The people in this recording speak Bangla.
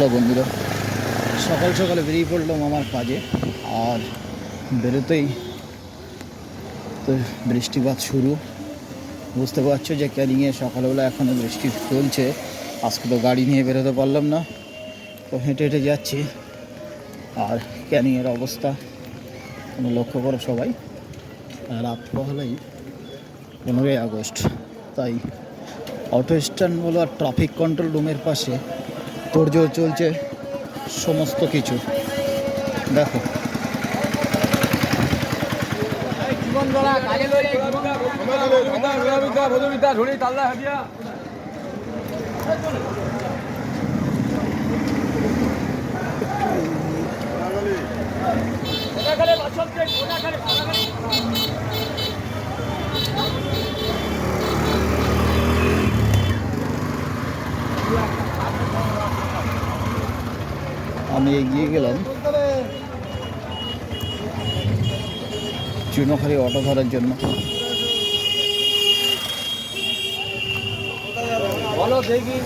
হ্যালো বন্ধুরা, সকাল সকালে বেরিয়ে পড়লাম আমার কাজে। আর বেরোতেই তো বৃষ্টিপাত শুরু। বুঝতে পারছো যে ক্যানিংয়ে সকালবেলা এখনও বৃষ্টি চলছে। আজকে তো গাড়ি নিয়ে বেরোতে পারলাম না, তো হেঁটে হেঁটে যাচ্ছি। আর ক্যানিংয়ের অবস্থা কোনো লক্ষ্য করো সবাই, রাত পহলেই 15ই আগস্ট। তাই অটো স্ট্যান্ড বলো আর ট্রাফিক কন্ট্রোল রুমের পাশে তোড়জোড় চলছে সমস্ত কিছু। দেখো আমি এগিয়ে গেলাম চুনোখালি অটো ধরার জন্য। বলো দেখি